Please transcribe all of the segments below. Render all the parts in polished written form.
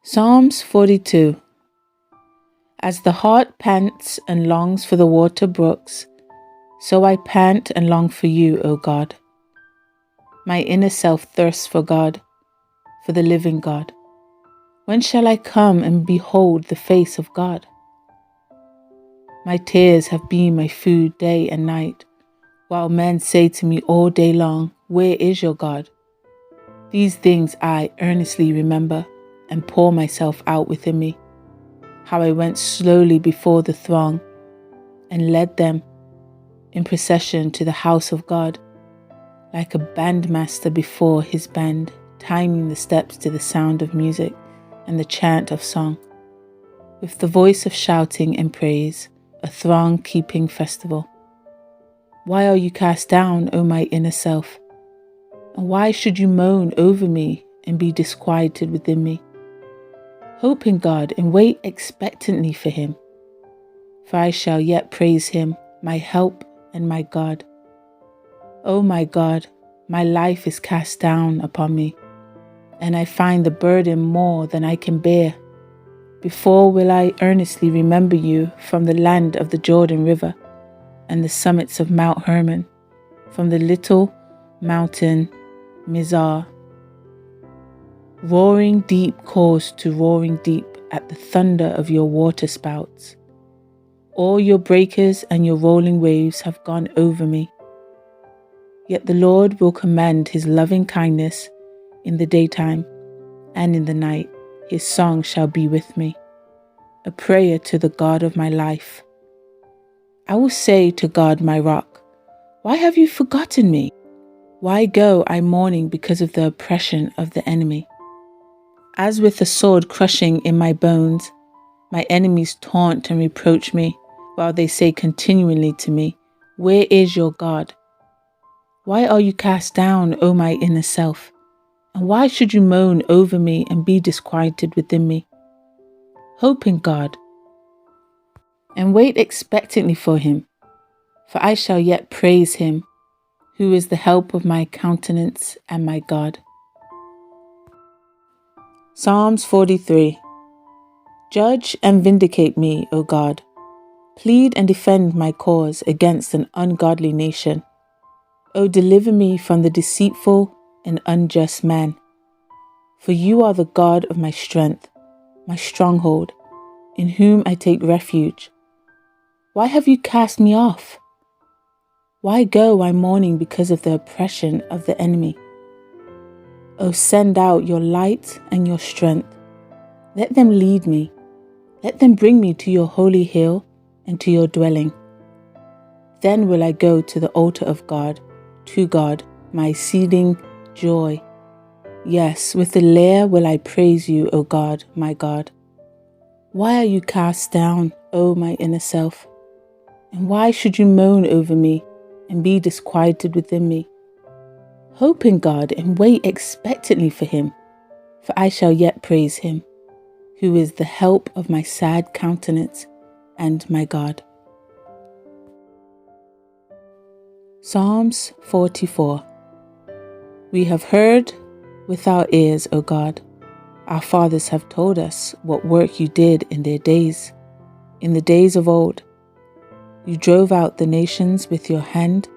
Psalms 42. As the heart pants and longs for the water brooks, so I pant and long for you, O God. My inner self thirsts for God, for the living God. When shall I come and behold the face of God? My tears have been my food day and night, while men say to me all day long, "Where is your God?" These things I earnestly remember and pour myself out within me, how I went slowly before the throng and led them in procession to the house of God, like a bandmaster before his band, timing the steps to the sound of music and the chant of song, with the voice of shouting and praise, a throng keeping festival. Why are you cast down, O my inner self? And why should you moan over me and be disquieted within me? Hope in God and wait expectantly for him, for I shall yet praise him, my help and my God. O my God, my life is cast down upon me, and I find the burden more than I can bear. Before will I earnestly remember you from the land of the Jordan River and the summits of Mount Hermon, from the little mountain Mizar. Roaring deep calls to roaring deep at the thunder of your water spouts. All your breakers and your rolling waves have gone over me. Yet the Lord will commend his loving kindness in the daytime, and in the night his song shall be with me, a prayer to the God of my life. I will say to God my rock, why have you forgotten me? Why go I mourning because of the oppression of the enemy? As with a sword crushing in my bones, my enemies taunt and reproach me, while they say continually to me, "Where is your God?" Why are you cast down, O my inner self? And why should you moan over me and be disquieted within me? Hope in God, and wait expectantly for him, for I shall yet praise him, who is the help of my countenance and my God. Psalms 43. Judge and vindicate me, O God. Plead and defend my cause against an ungodly nation. O deliver me from the deceitful and unjust man. For you are the God of my strength, my stronghold, in whom I take refuge. Why have you cast me off? Why go I mourning because of the oppression of the enemy? O send out your light and your strength. Let them lead me. Let them bring me to your holy hill and to your dwelling. Then will I go to the altar of God, to God, my exceeding joy. Yes, with the lyre will I praise you, O God, my God. Why are you cast down, O my inner self? And why should you moan over me and be disquieted within me? Hope in God and wait expectantly for him, for I shall yet praise him, who is the help of my sad countenance and my God. Psalms 44. We have heard with our ears, O God. Our fathers have told us what work you did in their days. In the days of old, you drove out the nations with your hand,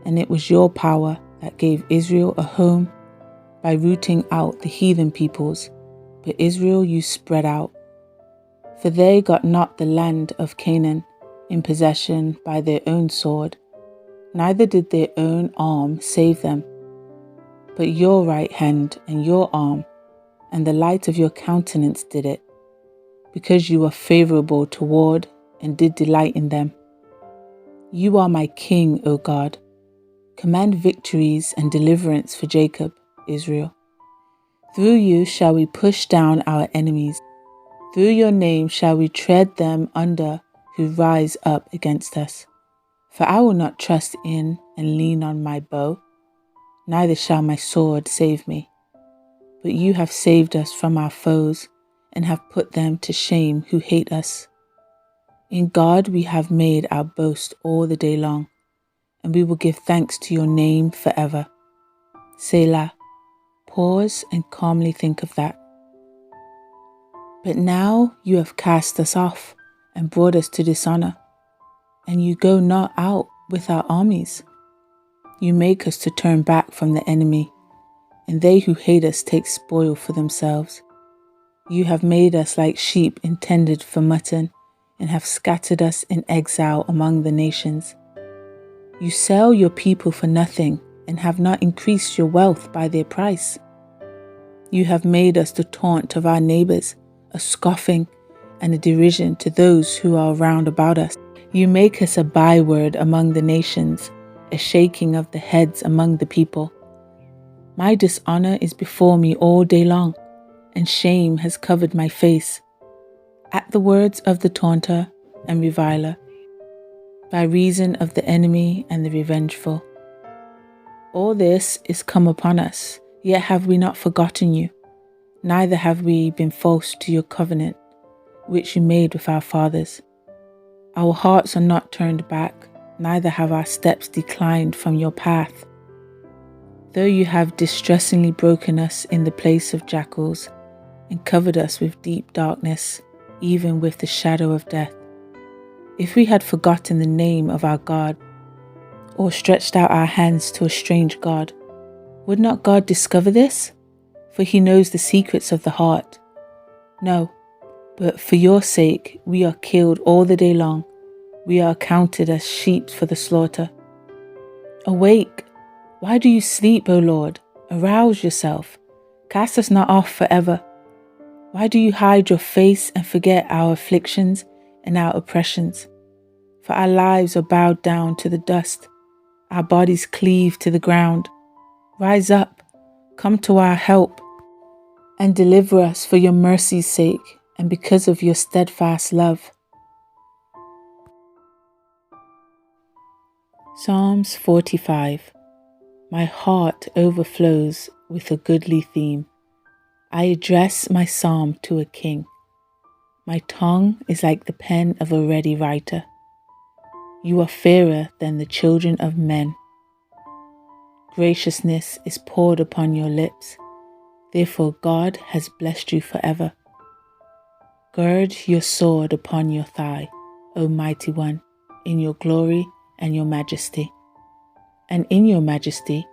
and it was your power that gave Israel a home by rooting out the heathen peoples, but Israel you spread out. For they got not the land of Canaan in possession by their own sword, neither did their own arm save them, but your right hand and your arm and the light of your countenance did it, because you were favorable toward and did delight in them. You are my King, O God. Command victories and deliverance for Jacob, Israel. Through you shall we push down our enemies. Through your name shall we tread them under who rise up against us. For I will not trust in and lean on my bow, neither shall my sword save me. But you have saved us from our foes and have put them to shame who hate us. In God we have made our boast all the day long, and we will give thanks to your name forever. Selah. Pause and calmly think of that. But now you have cast us off and brought us to dishonor, and you go not out with our armies. You make us to turn back from the enemy, and they who hate us take spoil for themselves. You have made us like sheep intended for mutton, and have scattered us in exile among the nations. You sell your people for nothing, and have not increased your wealth by their price. You have made us the taunt of our neighbors, a scoffing and a derision to those who are round about us. You make us a byword among the nations, a shaking of the heads among the people. My dishonor is before me all day long, and shame has covered my face, at the words of the taunter and reviler, by reason of the enemy and the revengeful. All this is come upon us, yet have we not forgotten you, neither have we been false to your covenant, which you made with our fathers. Our hearts are not turned back, neither have our steps declined from your path. Though you have distressingly broken us in the place of jackals, and covered us with deep darkness, even with the shadow of death. If we had forgotten the name of our God, or stretched out our hands to a strange God, would not God discover this? For he knows the secrets of the heart. No, but for your sake we are killed all the day long. We are counted as sheep for the slaughter. Awake! Why do you sleep, O Lord? Arouse yourself. Cast us not off forever. Why do you hide your face and forget our afflictions and our oppressions? For our lives are bowed down to the dust. Our bodies cleave to the ground. Rise up, come to our help, and deliver us for your mercy's sake and because of your steadfast love. Psalms 45. My heart overflows with a goodly theme. I address my psalm to a king. My tongue is like the pen of a ready writer. You are fairer than the children of men. Graciousness is poured upon your lips. Therefore God has blessed you forever. Gird your sword upon your thigh, O mighty one, in your glory and your majesty. And in your majesty,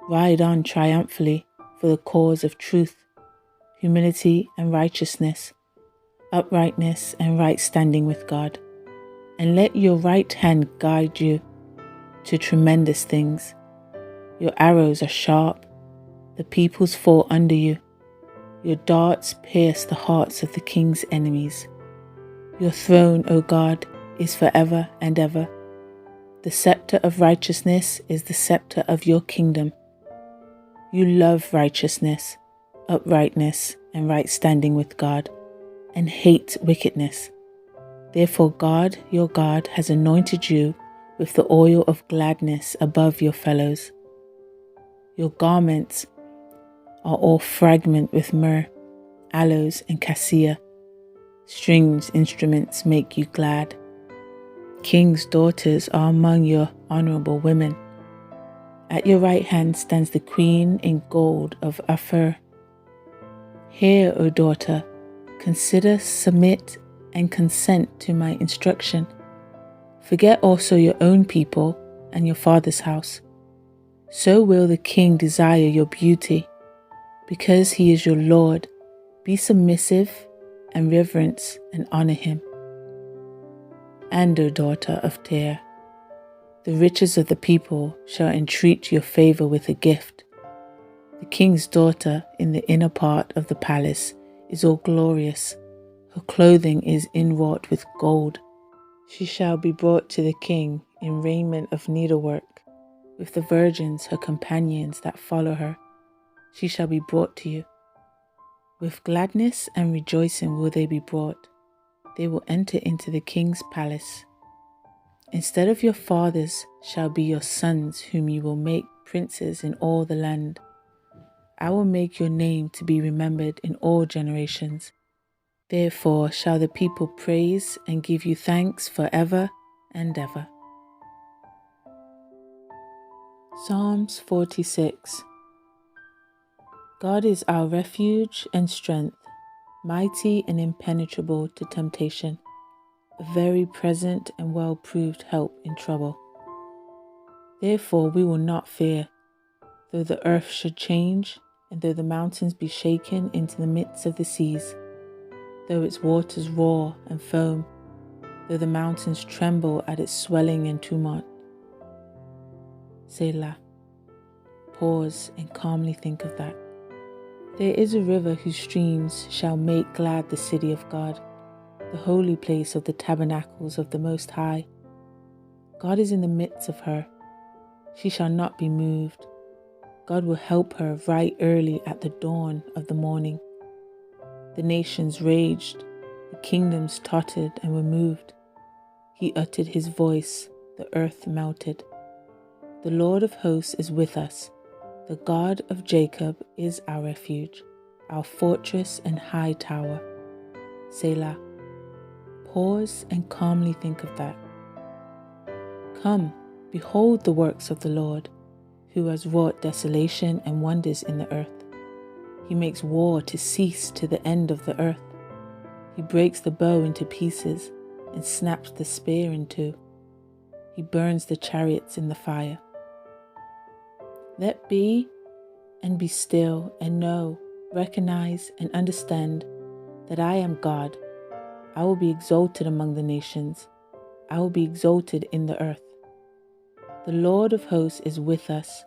ride on triumphantly for the cause of truth, humility and righteousness, uprightness and right standing with God. And let your right hand guide you to tremendous things. Your arrows are sharp, the peoples fall under you. Your darts pierce the hearts of the king's enemies. Your throne, O God, is forever and ever. The scepter of righteousness is the scepter of your kingdom. You love righteousness, uprightness, and right standing with God, and hate wickedness. Therefore God, your God, has anointed you with the oil of gladness above your fellows. Your garments are all fragrant with myrrh, aloes, and cassia. Stringed instruments make you glad. King's daughters are among your honorable women. At your right hand stands the queen in gold of Ophir. Hear, O daughter, consider, submit, and consent to my instruction. Forget also your own people and your father's house. So will the king desire your beauty. Because he is your Lord, be submissive and reverence and honor him. And, O daughter of Tyre, the riches of the people shall entreat your favor with a gift. The king's daughter in the inner part of the palace is all glorious. Her clothing is inwrought with gold. She shall be brought to the king in raiment of needlework. With the virgins, her companions that follow her, she shall be brought to you. With gladness and rejoicing will they be brought. They will enter into the king's palace. Instead of your fathers shall be your sons, whom you will make princes in all the land. I will make your name to be remembered in all generations. Therefore shall the people praise and give you thanks forever and ever. Psalms 46. God is our refuge and strength, mighty and impenetrable to temptation, a very present and well-proved help in trouble. Therefore we will not fear, though the earth should change, and though the mountains be shaken into the midst of the seas, though its waters roar and foam, though the mountains tremble at its swelling and tumult. Selah. Pause and calmly think of that. There is a river whose streams shall make glad the city of God, the holy place of the tabernacles of the Most High. God is in the midst of her. She shall not be moved. God will help her right early at the dawn of the morning. The nations raged, the kingdoms tottered and were moved. He uttered his voice, the earth melted. The Lord of hosts is with us. The God of Jacob is our refuge, our fortress and high tower. Selah. Pause and calmly think of that. Come, behold the works of the Lord, who has wrought desolation and wonders in the earth. He makes war to cease to the end of the earth. He breaks the bow into pieces and snaps the spear in two. He burns the chariots in the fire. Let be and be still and know, recognize and understand that I am God. I will be exalted among the nations. I will be exalted in the earth. The Lord of hosts is with us.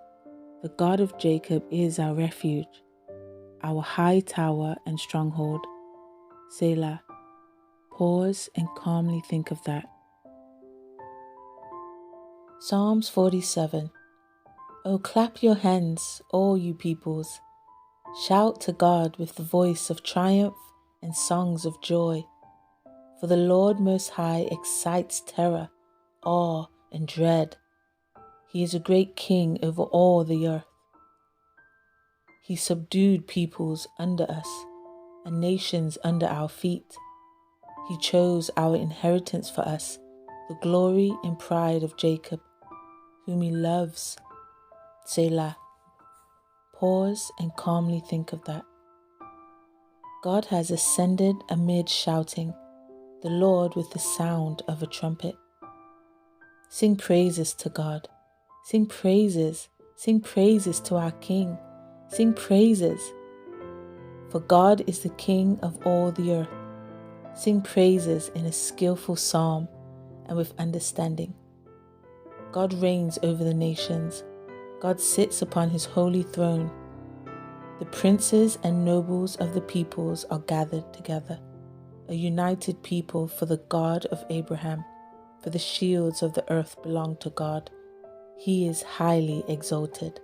The God of Jacob is our refuge, our high tower and stronghold. Selah. Pause and calmly think of that. Psalms 47. Oh, clap your hands, all you peoples. Shout to God with the voice of triumph and songs of joy. For the Lord Most High excites terror, awe, and dread. He is a great king over all the earth. He subdued peoples under us and nations under our feet. He chose our inheritance for us, the glory and pride of Jacob, whom he loves. Selah. Pause and calmly think of that. God has ascended amid shouting, the Lord with the sound of a trumpet. Sing praises to God. Sing praises to our King. Sing praises. For God is the King of all the earth. Sing praises in a skillful psalm and with understanding. God reigns over the nations. God sits upon his holy throne. The princes and nobles of the peoples are gathered together, a united people for the God of Abraham, for the shields of the earth belong to God. He is highly exalted.